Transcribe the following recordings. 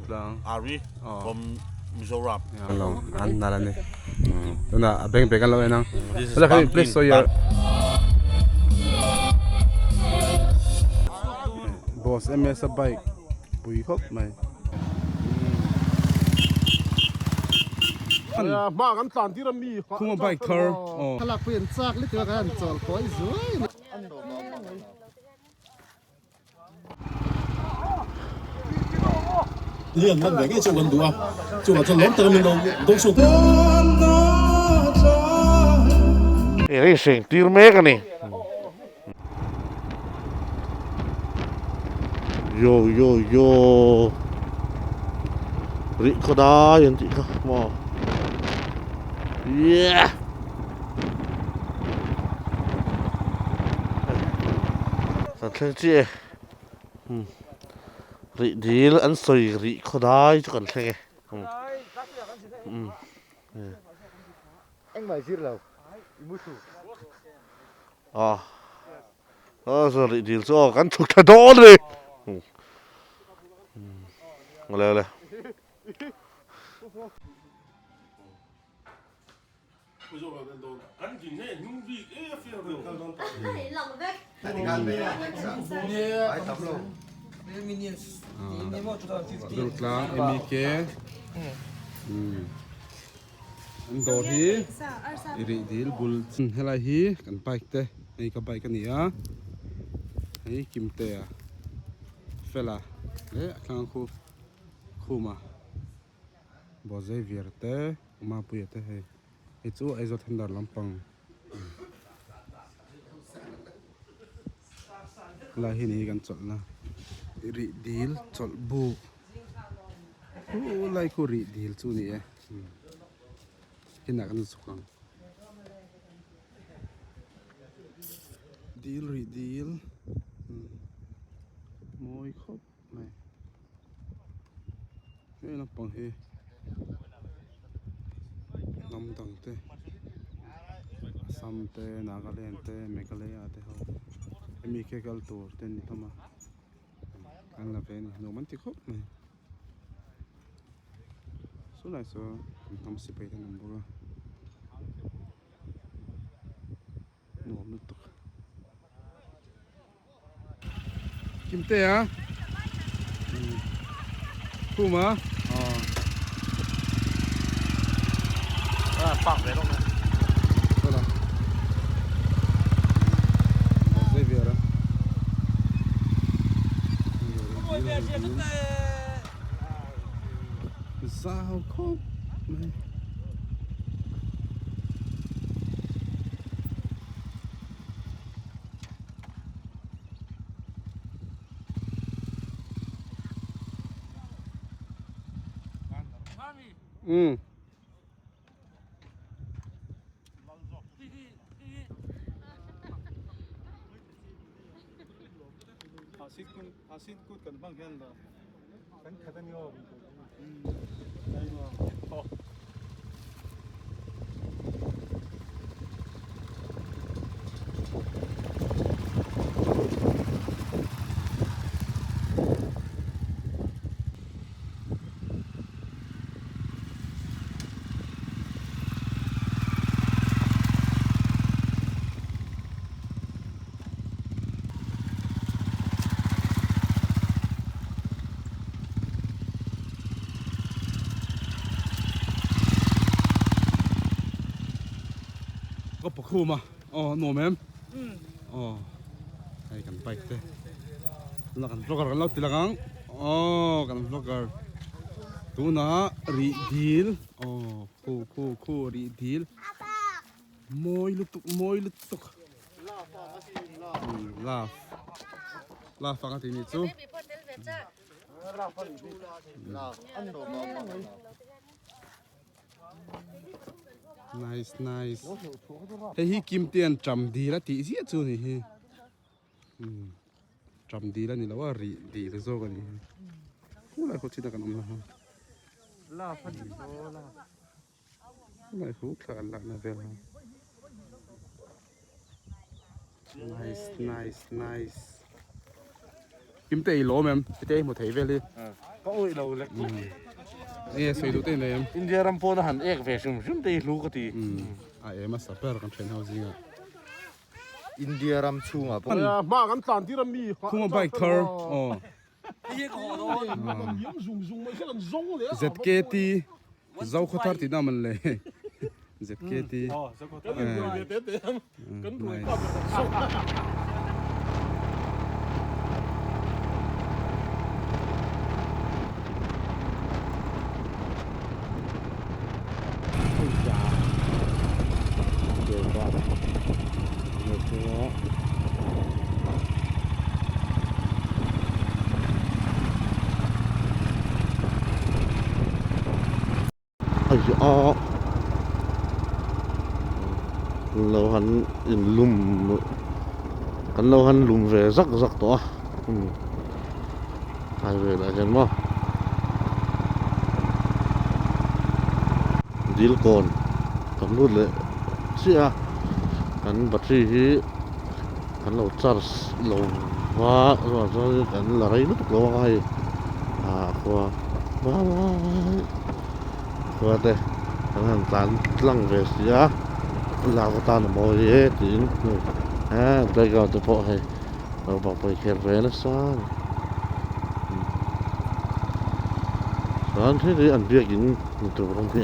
Durtlang. Ari from Mizoram. Long an nalani. Na beng beng lo enang. This is Wala kami pumpkin. please so your boss MS bike. Bui khop mai. Ma kan tan ti ram mi Kuma bike thar. Oh. khalak pen chak li ka kan chol koi zui liền mất về cái chỗ gần đùa chỗ gần lớn từ mình đông sụp Ini sing tir MEK ni. Yo. Ri ko da yan ti ka mo. Yeah. Samthang chi. Ri dil an soi ri ko da chu kan thenge. anh phải giết đâu So ri dil so kan thuk tha do ni. Le. Durtlang MEK. An do hi iri dil bul helai hi kan bike te ei ka bike ani a ei kim te a fela le thang khu ma bo zai vier te ma pu te he e chu ai zo thandar lampang la hi ni kan chol na iri dil chol bu lai khu ri dil chu ni e kina kan sukang deal ri deal moi khop mai cái nó bằng he nam tang te sam te Nagaland te Meghalaya te ho MEK kal tur te ni thama kan la ven no man ti khop mai so lai so nam si pai ta nam bo no nu tok kim te à kuma Pak về đâu nè. voilà dây về đó sao khóc này asit kut kan bang hian la kan khatan yo có bọc khu mà nổ mềm hay cần bike thế nó cần vlogger kan lo tilangang kan vlogger tu na ri deal khu ri deal moi lutuk la fa ka ti ni chu nice thế hi kim tiền trầm đi là tí gì chứ này hi trầm đi là ni là ri đi là zo cái này không lại có chuyện nào cả la phan so la không lại hút là na về nice kim tây lỗ mềm cái tây một thấy về đi có ôi đâu lệch ê xoay đủ tên này em India ram po na han ek ve sum sum te lu ka ti em sắp per con train housing à India ram chung à mà cái tàn tí làm gì không có bike thar ZKT dâu khó thar thì nào mình lấy ZKT ai lâu hắn in lùm hắn lâu hắn lùm về rắc rắc to ai về lại chân mà deal con cầm luôn lệ xí à hắn bắt gì hi hắn lâu charge lâu quá rồi hắn là đấy nó lâu hay qua qua đây hắn tán lăng về xí à là có ta là mồi hết thì đây gọi từ bộ hay rồi bảo vệ kẹt về nó sao đó thế thì ăn việc những từ trong kia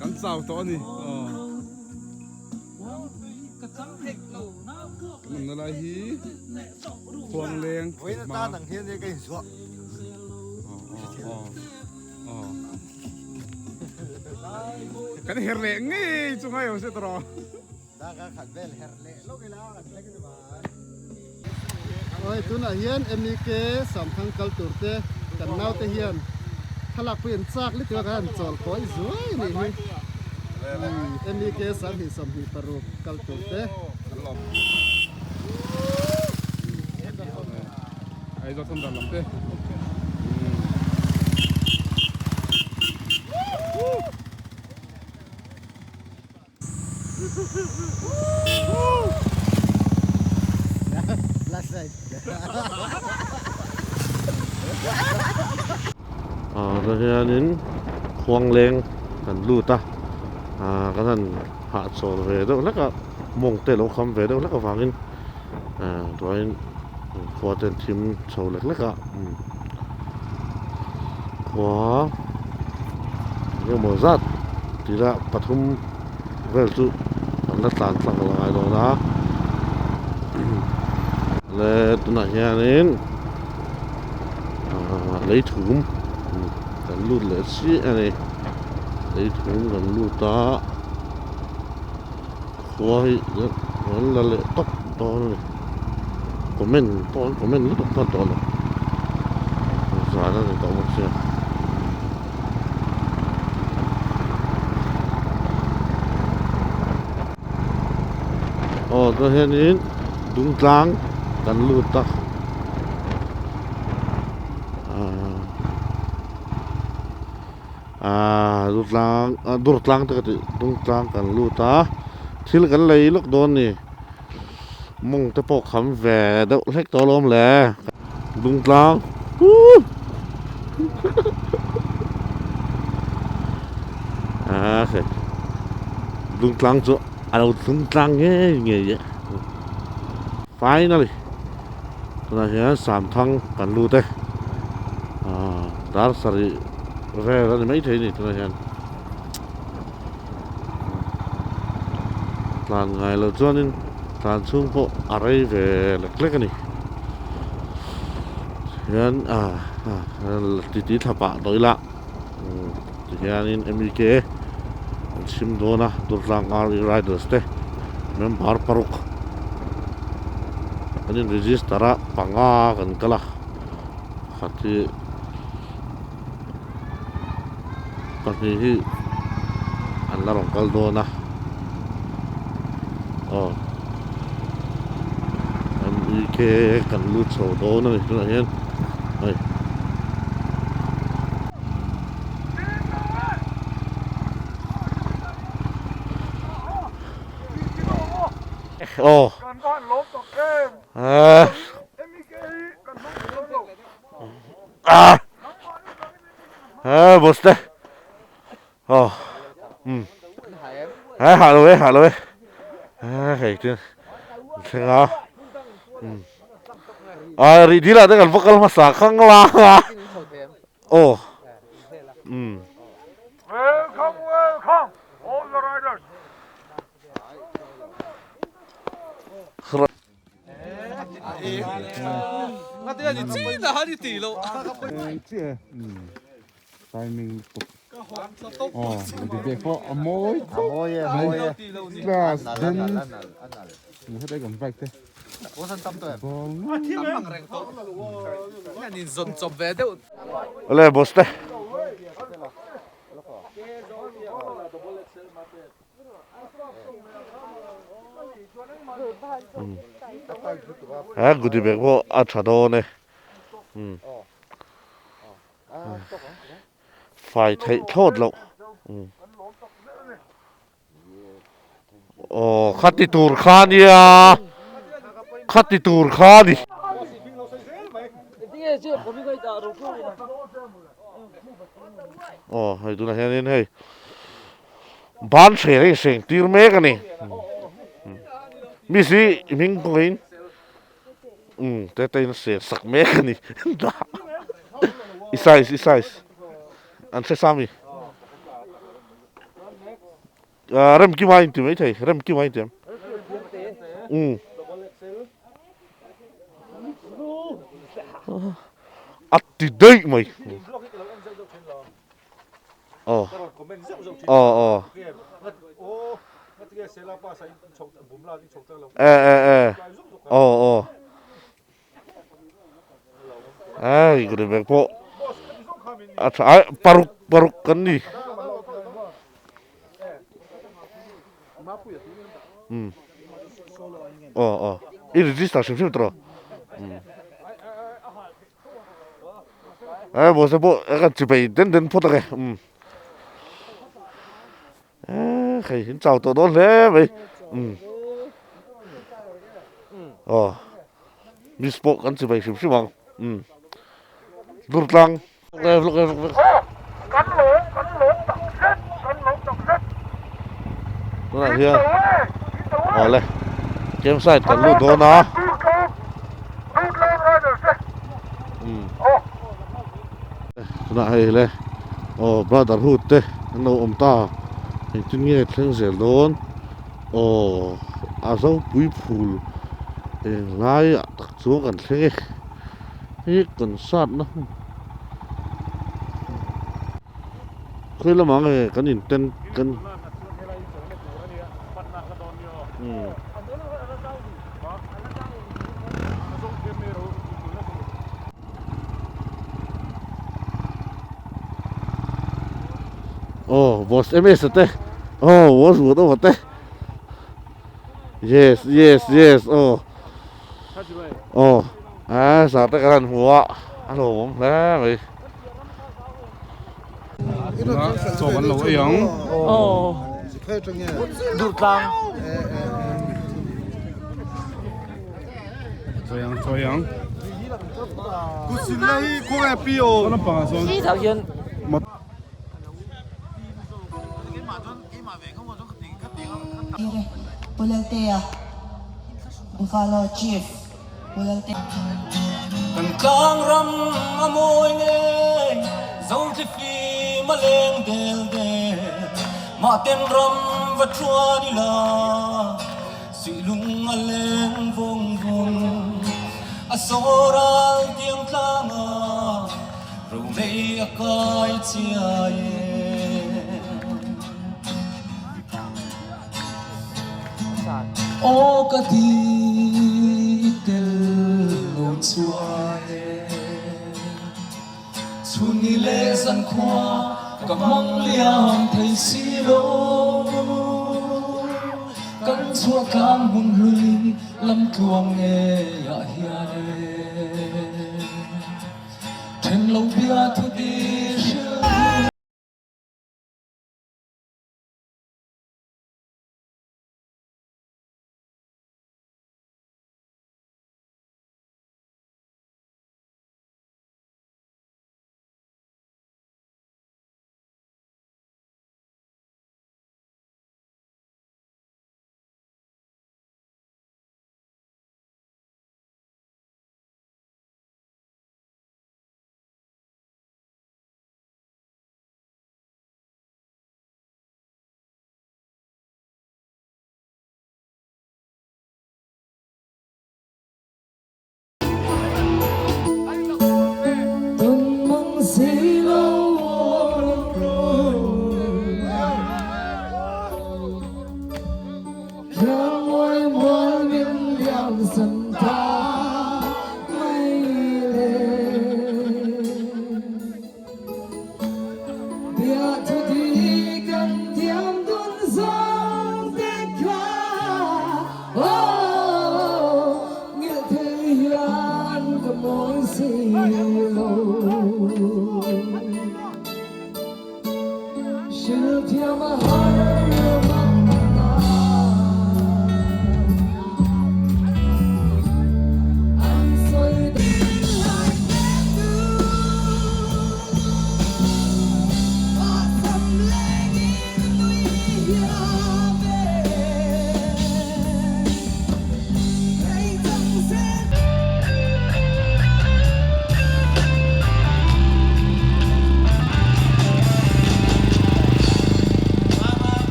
cắn sao to nè mình là hí khoang lên với nó ta thằng thiên cái xuống cái hẹn lệ ngay chúng hay ở sẽ trò ta cái khẩn về hẹn lệ lúc cái nào là cái mà ôi tu na hiền MEK Samthang culture te kan nau te hiền thalak pin chak li tu kan chol koi zui ni MEK sam hi som hi paru culture te ai do thâm đầm lắm thế last side rồi hiện khoang lên cần lưu ta cái thằng hạ sổ về đâu lắc à mông tê lâu không về đâu lắc à vàng in rồi qua tên team sổ lắc à qua nhưng mà rất thì là bắt hung về chú nó tàn tặng lại rồi đó lên tụi này hiện lấy thùng cần lút lệ xí này lấy thùng cần lút ta khoai vẫn là lệ tóc to này của mình lúc to rồi giá nó thì to một xe tôi hiện in Durtlang cần lút ta Durtlang tức là Durtlang cần lưu ta thiếu cái lấy lúc đó nè mong tới bộ khám về đâu hết to lắm lẽ Durtlang Durtlang chỗ đâu Durtlang nghe vậy finally là hiện Samthang cần lưu đây đã sari về là mấy thế này tôi hiện làm ngày là cho nên làm xuống bộ ở đây về là click này hiện tí thà bạ đối lạ hiện in MEK sim dona Durtlang riders te member paruk anh register panga kan kala khati hi an la rong kal do na MEK kan lu chho do na ni hian ai ồ à bớt đấy ồ hạ rồi hay chứ thế à đi là cái vocal mà sáng khăng la ồ Welcome, all the riders. timing thì việc có mối glass đến một cái còn vạch thế lên boss đấy good bag vô अच्छा đó này phải thấy thốt lâu khát đi tour khan ya khát đi tour khan đi hay tu này nên hay bán xe đấy xe tiêu mấy cái này mi si mình coi tay nó xe sắc mấy cái này size anh sẽ sao mi rem kim ai tìm mấy thầy rem kim ai tìm đi đây mày cái này bộ paruk kan đi ini register sih terus bos akan coba den foto cái hay hiện chào tụi đó lẽ vậy Miss Bộ kan coba sih bang Durtlang lúc nó là here lên kiếm sai tận lúc đó nó lại lên Brotherhood đấy nó ông ta hình như nghe tiếng rẻ lớn dấu bụi phùl lái tắc xuống gần thế hết còn sát nó khơi là mọi người cái nhìn tên cân boss MS te boss vừa đâu te yes sao te cái thằng hùa alo đấy mày cho vẫn lâu ấy không Durtlang cho yang Xin lỗi, cô em Pio. nó bằng son Pulaltea, Buffalo Chief, Pulaltea. Cần căng râm mà môi nghe, dấu chỉ phi mà lên đèn mà tên râm và chua đi là, sĩ lung mà lên vùng số ra tiếng thang rồi đây coi chia ô cái đi tel ngôn xuôi xuân đi lệ dân khoa cả mong liang thấy xí lô cắn xua cam hùng hưng lâm tuồng nghe ya hiền trên lâu bia thu đi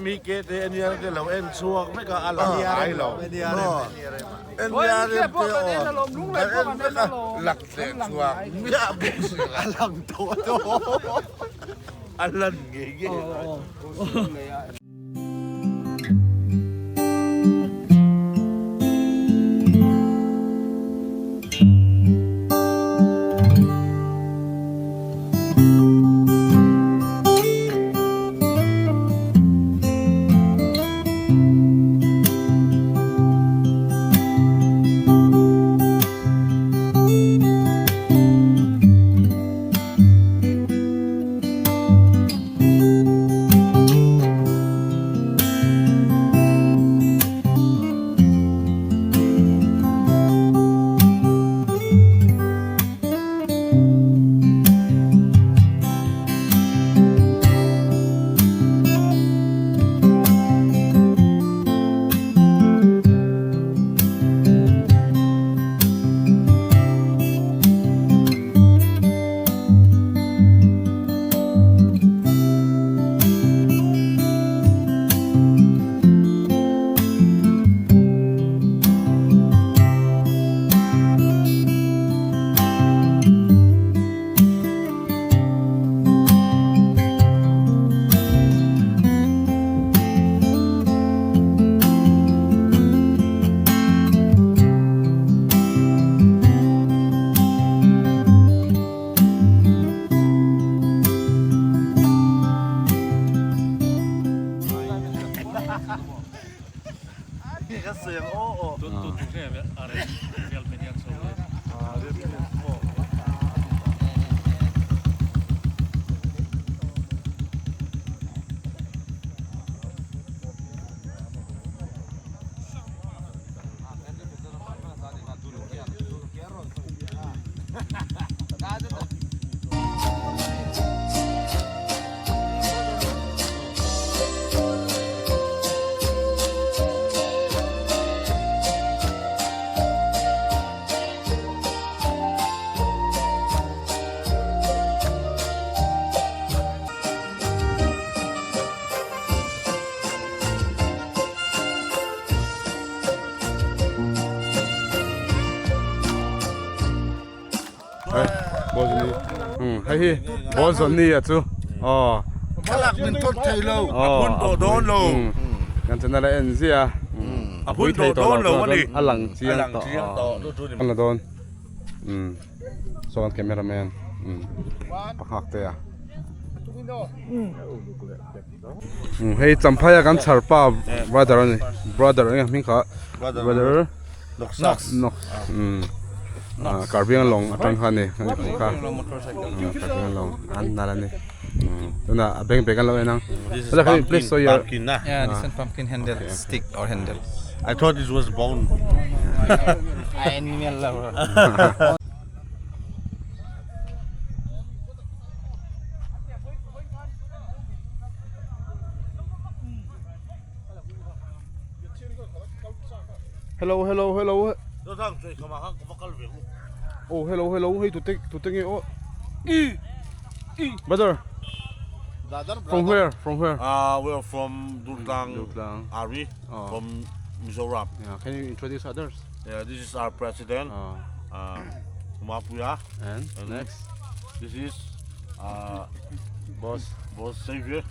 MEK te enia te lo en chuak me ka ala ai lo en ya te lak te chuak ya bu alang to alan ge hay bố dọn đi à chú kalak min tot thai lo apun to don lo kan chân là em gì à apun to don lo wani alang chiang to kan là don so kan cameraman pakak te à hay champaya kan charpa brother anh mình cả brother nok carbon long atang khane ka carbon long an nala ni na beng beng lo enang so please so your Yeah, this is pumpkin handle, stick or handle. I thought this was bone. I animal lover. hello Durtlang say kama ha bakal ve. oh hello hey to take oh brother from where We are from Durtlang. Ari from Mizoram. yeah, can you introduce others Yeah, this is our president. Kumapuya. and next This is boss boss Savior.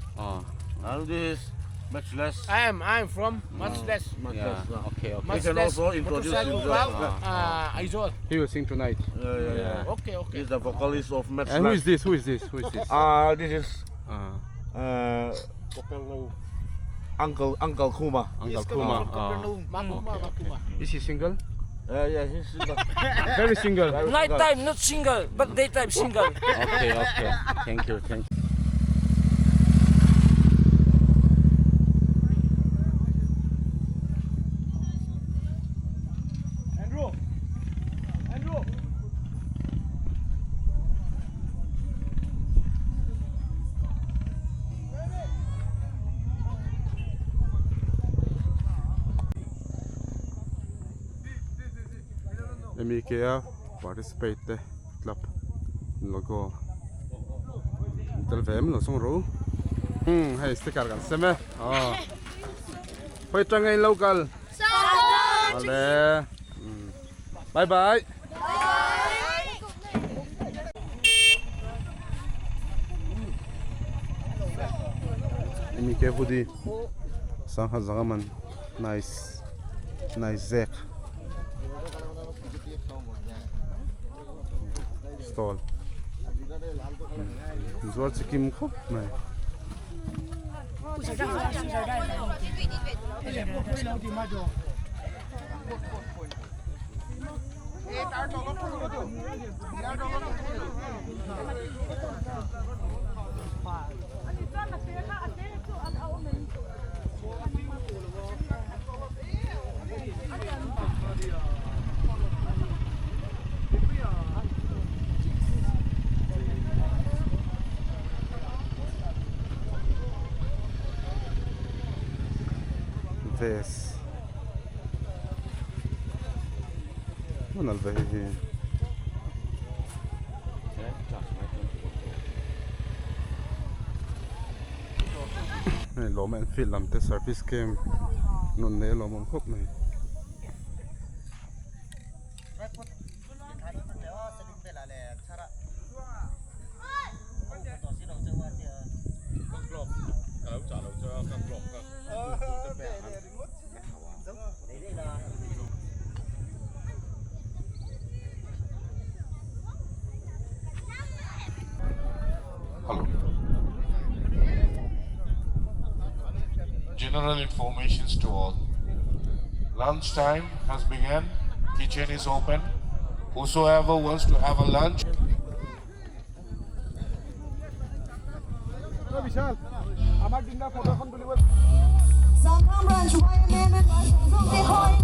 And this is much less. I'm from much less. yeah okay You can also introduce himself. Aizol. he will sing tonight Yeah. Okay. He's the vocalist of Much and Less. who is this This is Uncle Kuma. Uncle Kuma Makuma. is he single Yeah, he's very single Nighttime not single, but daytime single. okay thank you MEK participate club logo tal vem lo song ro hay sticker kan xem mẹ quay trang ngay local ale bye bye MEK hoodie sang hat zangaman nice zek stall zuar chikim khop mai vest mana alvehi này lỗ men fit làm te service game nôn nề lỗ mông khóc này General informations to all. Lunch time has begun. Kitchen is open. Whosoever wants to have a lunch. Samthang branch YMM and Samthang they call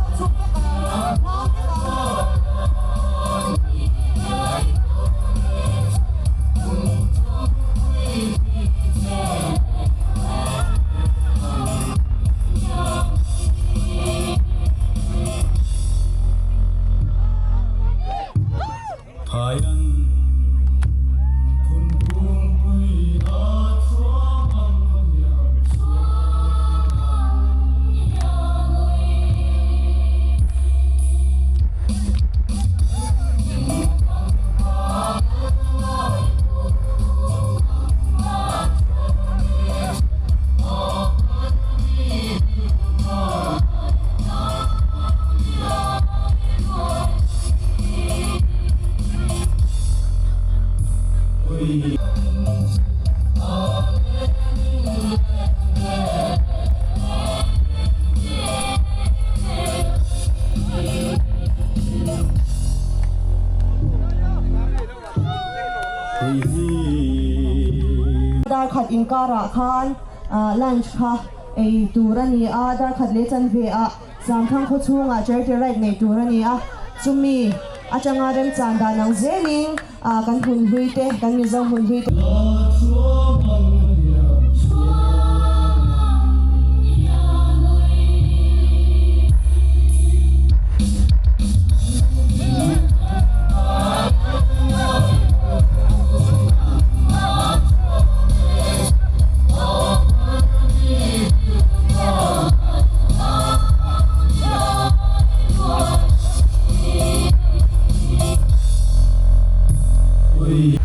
ขัดอินการะคานลันช์ค่ะไอตูรันีอาดาขัดเลจันเวะสามทั้งคู่ช่วงเจอที่ไรในตูรันีจุมีอาจจะงานเริ่มจานดานังเซลิงกันหุ่นหุยเตกันมีจังหุ่นหุยเตOi.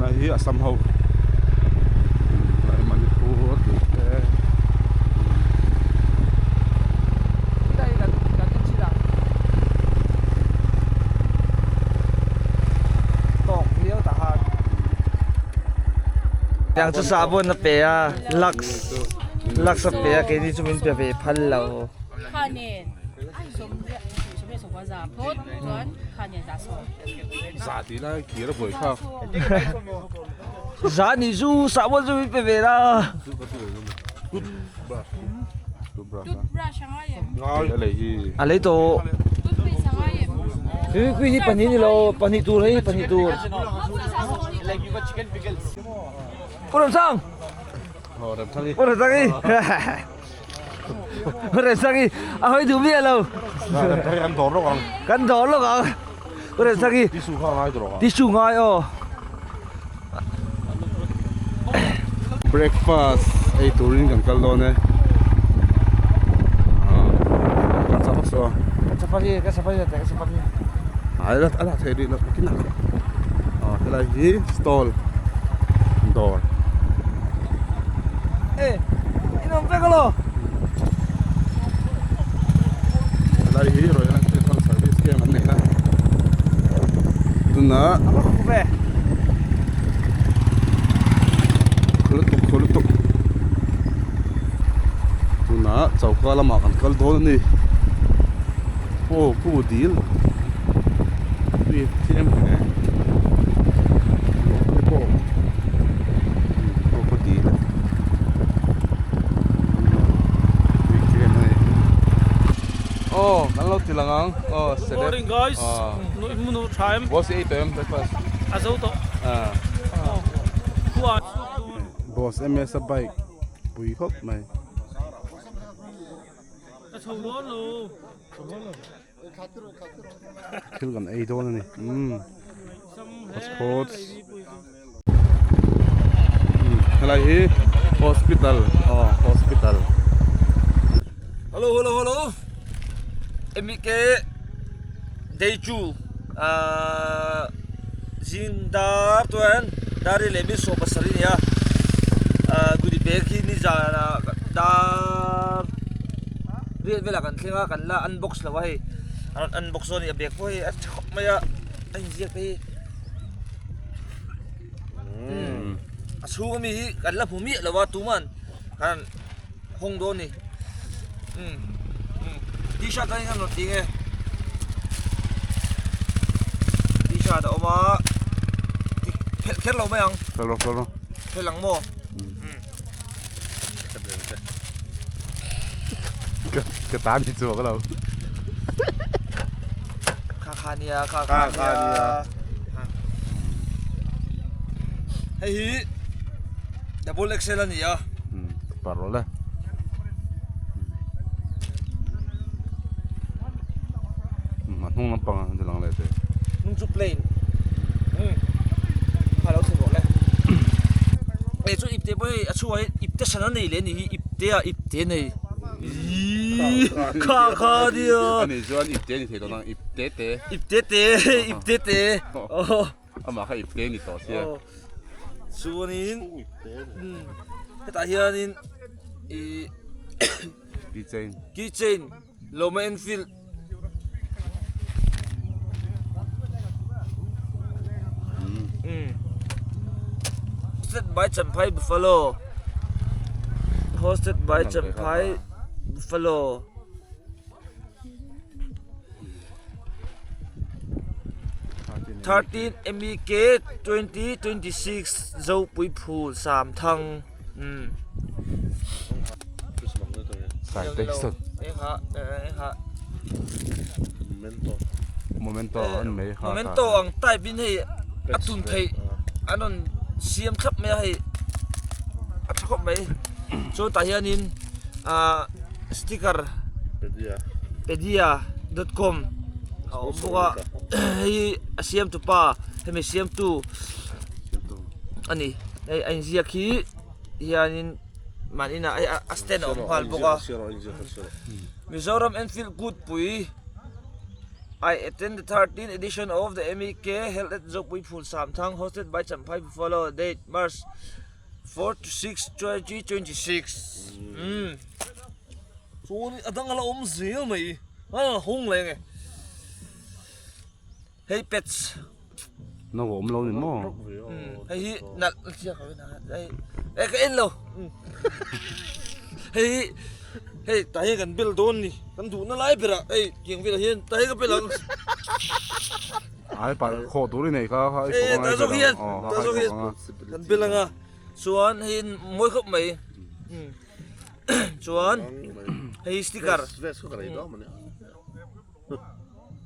na hi asam ho lai manipur te yang chu sabon na pe a lux sa pe a ke ni chu min pe ve phal lo 看年，什么什么啥，普转看年咋说？ sa ti la ki ra boi kha za ni chu sabon chu min pe ve la good bra 都不让上海人， ngai le hi a le to 都被上海人。 kui ni pani ni lo pani tur hei pani tur Orang sang ho ram thali Orang sangi Orang sangi ahoy du bia lo ram thali an dor ro kan do lo ka Orang sangi ti su kha ngai dro ti su ngai o breakfast ei turin kan kal do ne ka cha so ka sapari ala thei ri lo kin na hela hi stall door eh inom pe lo hela hi ro yana telephone service ke man ne ka tuna apa ku pe khulutuk tuna chauka lama kan kal do ni ku deal we tem ne ko deal kan lo tilangang morning guys no time what's 8 am breakfast azau to boss ms a bike pui khop mai chou lo lo thil kan ei don ni sports helai hi hospital hospital hello MEK day 2 zindar tuan dari lebi so pasari ya gudi beki ni jana dar riat vela kan thinga kan la unbox la wai unbox on ya bek poi a chok maya ai ji pe asu mi kan la phumi la wa tuman kan hong do ni t-shirt kan kan not tinge t-shirt oma khet lo mayang kalau khet lang mo cái tá đi chùa cái đâu Khania hey hi double XL ani ya parola nung nampang lang lete nung chu plain halo se bo le e chu ipte boy achu ai ipte sana nei le ni ipte nei kha dia ani juan ipte ni thei dong ipte oh ama kha ipte ni to sia suanin ta hianin keychain loma enfield hosted by Champai Buffalo 13 MEK 2026 Zau Pui Phul Samthang sai texto momento ang type in hei atun thei anon siam khap me hei athakop mai so ta hianin sticker pedia.com buka hei siam tu pa hei siam tu ani ai zia khi hianin manina ai asten om hal buka Mizoram Enfield good pui I attend the 13th edition of the MEK held at Zokpui Phul Samthang, hosted by Champai Buffalo. Date March 4 to 6, 2026. So adang ala zil mai. Hung leng. Hey pets. nó gồm lâu thì mò Hey nat chia ka na. Hey ka en lo. Hey hey tahi kan bil don ni. Kan du na lai pera. Hey king bil hian tahi ka pelang. ai phải khổ túi này có hay Hey ta so hian. Ta so hian. Kan bilanga. Chuan hin moi khop mai. Chuan hey sticker.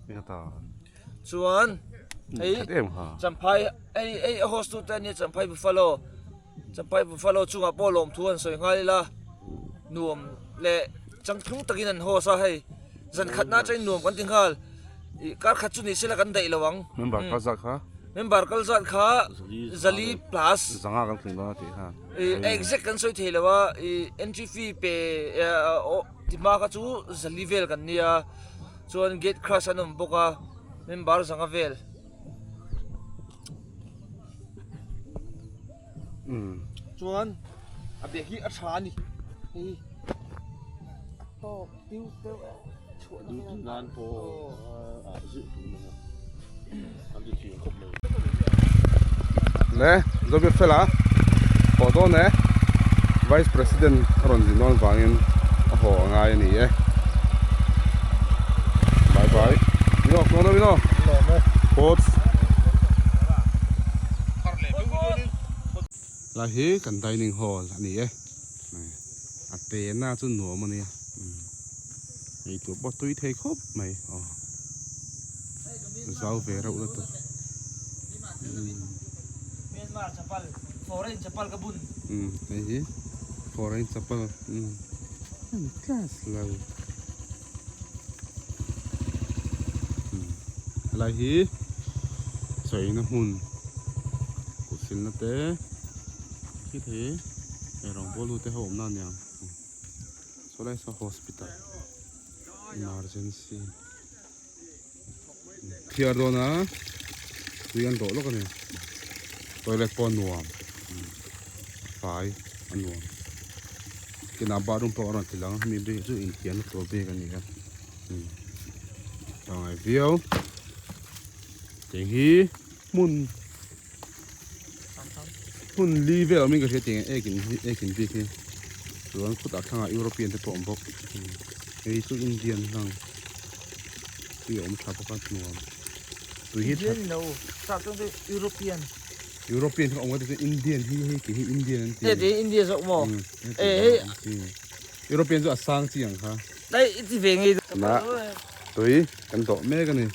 nghe ta Chuan hey em hả Champai hey host tu tan ni Champai Buffalo chunga polom thuan soi ngai la nuam le chang thung takin an ho sa hey zan khatna chai nuam kan ting khal I kar khat chu ni sila kan dai lawang member kazak ha member kalzat kha zali plus zanga kan thing đó thì ha exact kan soi thelewa entry fee pe tima ka chu zali vel kan nia chuan gate crash anum boka member zanga vel chuan a be hi a tha ni hi to tiu tiu nan po dự nè do biết phải là phổ đó nè vice president ron gì non vangin ho ngai ni e bye bye no no no no là hi kan dining hall ani e a te na chu no ma ni ei tu bo tui thei khop mai zau ve rau na to Myanmar chapal foreign chapal ka bun ei hi foreign chapal class lau là hi soi na hun ku sil na te khi thế rong bolu te hom na nyang so lai so hospital emergency thiar do na tuian do lo ka ne toilet pon nuam fai anuam kina barum po ron tilang mi be chu in tian to be ka ni ka ai viau tiếng hi mun li về ở mình cái tiếng ekin big hi rồi cũng đã thằng European thì bom bọc cái số Indian thằng cái ông tháp bọc nuông tụi hít no sao trong cái European thì ông có cái Indian hi cái Indian thì India rộng mò European cho sang chi chẳng ha đây thì về ngay đó tụi cần tổ mẹ cái này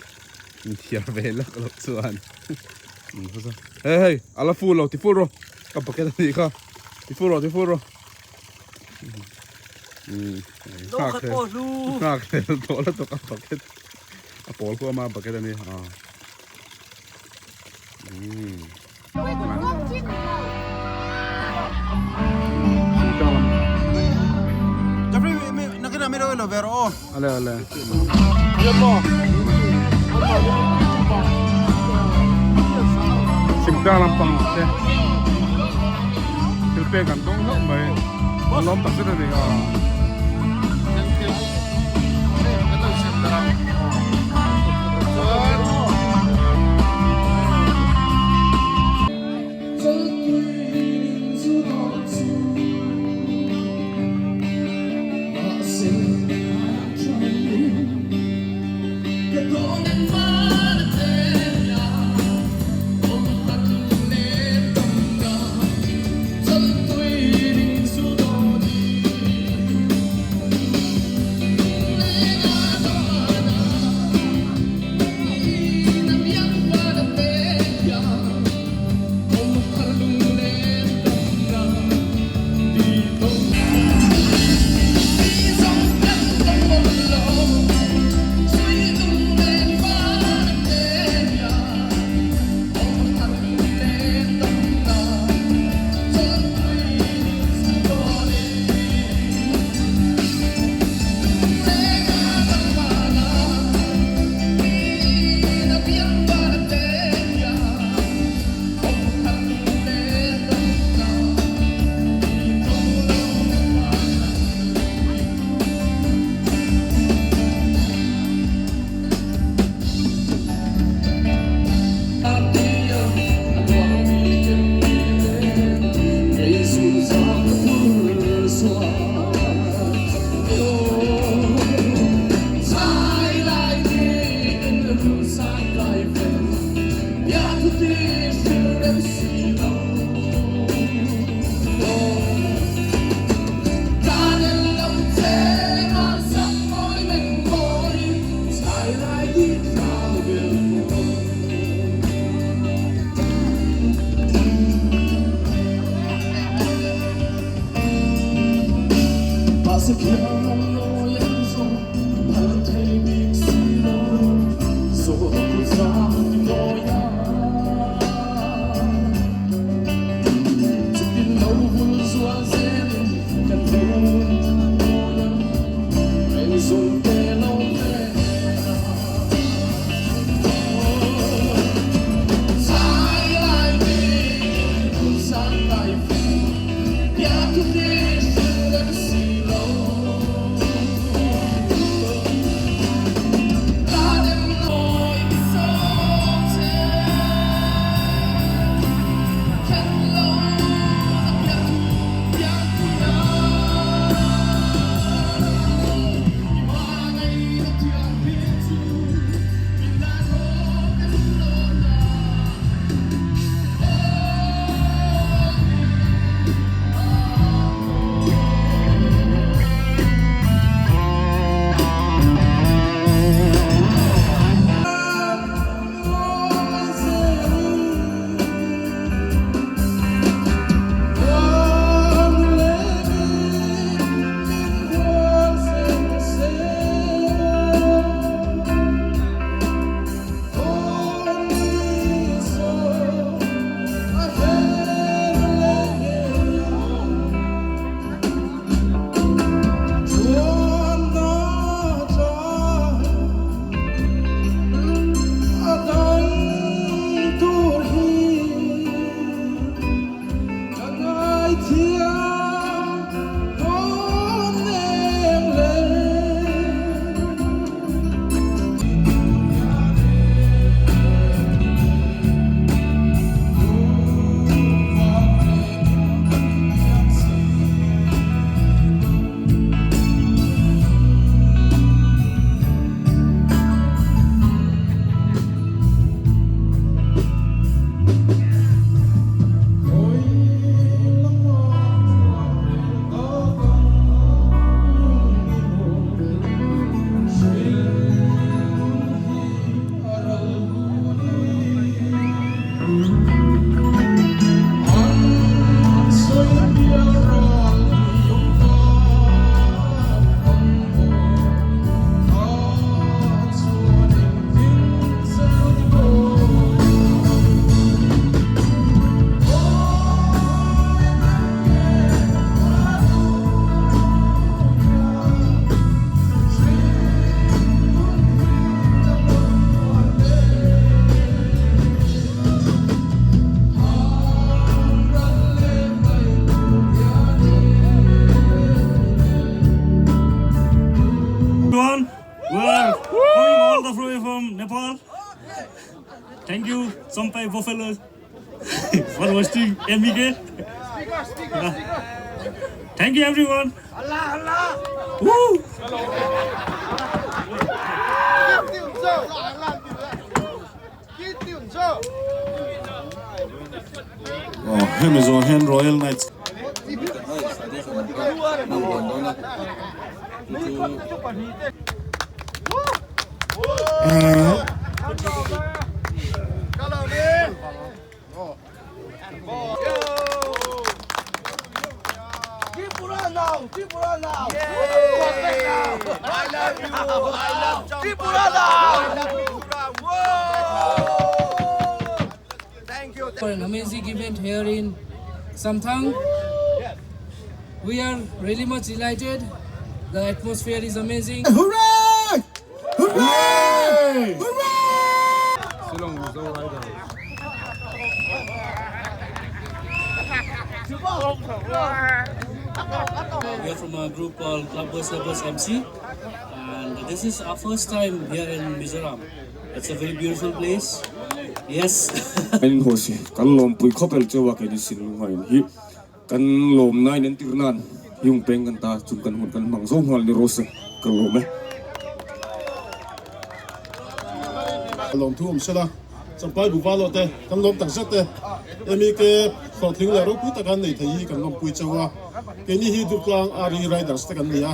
thiệt về lắc lắc xuan hey ala full rồi thì full rồi cầm paket này ka thì full rồi nó khát bò lu khát tổ là tổ cầm paket à bò của mà paket này Jeffrey, nakita meron lo pero ale simta lampang te tilpe kan dong no mai lom tak se ni Thank you, Sampai Buffalo, for hosting MEK. Thank you, everyone. Woo! Oh, him is on hand Royal Knights. For an amazing event here in Samthang. We are really much delighted. The atmosphere is amazing. Hooray! Hooray! We are from a group called Club Bus MC, and this is our first time here in Mizoram. It's a very beautiful place. Yes. Anh hồ sĩ căn lom pui khopel chewa ke ni sin lungai hi kan lom nai nen tirnan yung peng kan ta chung kan hun kan mang zo hwal ni rose kan lom me lom thu sala สัมไปบุบาโลเตกันลมตักเสตเตมีเกขอถึงแล้วรู้พุทธกันในไทยกันลมปุยเจ้าเกนี่ฮีดุกลางอารีไรดัสตกันเนี่ย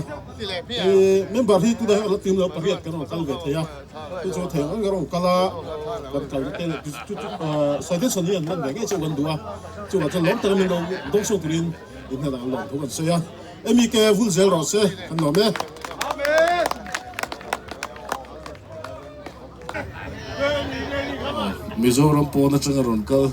เมมเบอร์ที่ตัวได้เราทีมเราประเทศกันเราคัลเวทยาตัวโจเทงอันก็เราคัลากันคัลเตนจุดสายที่ส่วนนี้มันแบ่งให้เจ้ากันดูจูว่าจะล้มแต่เราต้องส่งตุลินอินเทอร์เน็ตล้มทุกคนเสียมีเกฟูลเซลรอเซ่กันหน่อแม่มิโซรัมโปนัชงารอนกัล